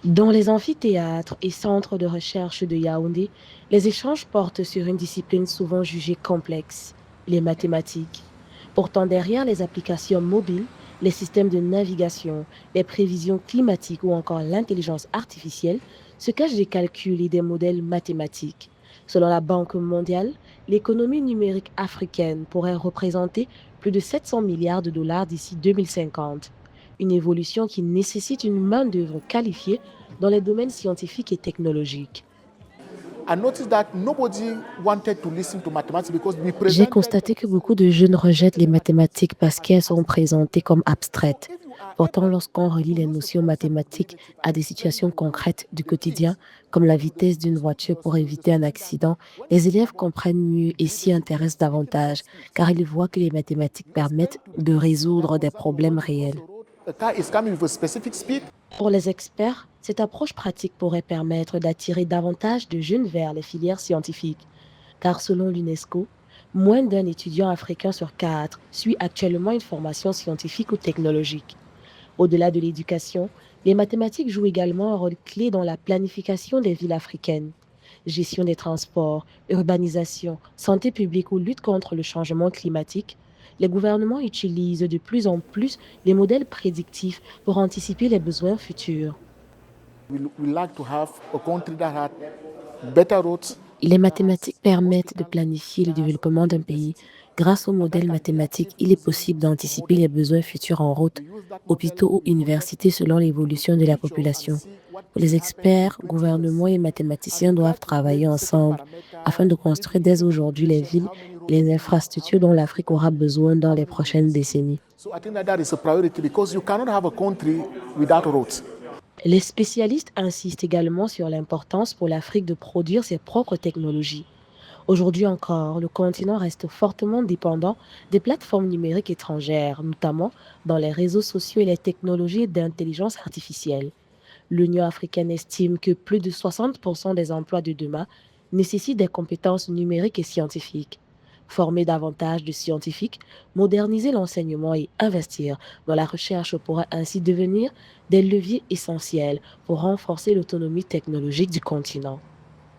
Dans les amphithéâtres et centres de recherche de Yaoundé, les échanges portent sur une discipline souvent jugée complexe, les mathématiques. Pourtant, derrière les applications mobiles, les systèmes de navigation, les prévisions climatiques ou encore l'intelligence artificielle se cachent des calculs et des modèles mathématiques. Selon la Banque mondiale, l'économie numérique africaine pourrait représenter plus de 700 milliards de dollars d'ici 2050, une évolution qui nécessite une main-d'œuvre qualifiée dans les domaines scientifiques et technologiques. I noticed that nobody wanted to listen to mathematics because we J'ai presented them constaté que beaucoup de jeunes rejettent les mathématiques parce qu'elles as sont présentées comme so abstraites. if you are Pourtant, able lorsqu'on relie to les use the notions concept of mathématiques relative à and des explain situations it with concrètes du the quotidien, things comme la with the vitesse d'une voiture pour éviter un find that accident, when you les think élèves about comprennent mieux et s'y immediately intéressent thinking about davantage, speed, car ils voient que les mathématiques you permettent expect to de think that, résoudre for des example, problèmes when you cross réels. a road, a car is coming with a specific speed. Pour les experts, cette approche pratique pourrait permettre d'attirer davantage de jeunes vers les filières scientifiques, car selon l'UNESCO, moins d'un étudiant africain sur quatre suit actuellement une formation scientifique ou technologique. Au-delà de l'éducation, les mathématiques jouent également un rôle clé dans la planification des villes africaines. Gestion des transports, urbanisation, santé publique ou lutte contre le changement climatique, les gouvernements utilisent de plus en plus les modèles prédictifs pour anticiper les besoins futurs. We like to have a country that had better roads, Les that has mathématiques permettent de hospital, planifier le that has développement d'un pays. university, Grâce aux and that modèles can be mathématiques, achieved il est using possible a d'anticiper model. les besoins futurs en route, We use that model, hôpitaux ou we project universités selon l'évolution de la future and population. see what Les will happen in experts, 20 years. gouvernements et And we mathématiciens try doivent to play travailler with certain ensemble afin parameters, de maybe construire dès using aujourd'hui les multiplication, villes how many et roads les will we have, how infrastructures dont many l'Afrique hospitals aura will we have, besoin dans how les many prochaines universities. décennies. So I think that that is a priority because you cannot have a country without roads. Les spécialistes insistent également sur l'importance pour l'Afrique de produire ses propres technologies. Aujourd'hui encore, le continent reste fortement dépendant des plateformes numériques étrangères, notamment dans les réseaux sociaux et les technologies d'intelligence artificielle. L'Union africaine estime que plus de 60% des emplois de demain nécessitent des compétences numériques et scientifiques. Former davantage de scientifiques, moderniser l'enseignement et investir dans la recherche pourra ainsi devenir des leviers essentiels pour renforcer l'autonomie technologique du continent.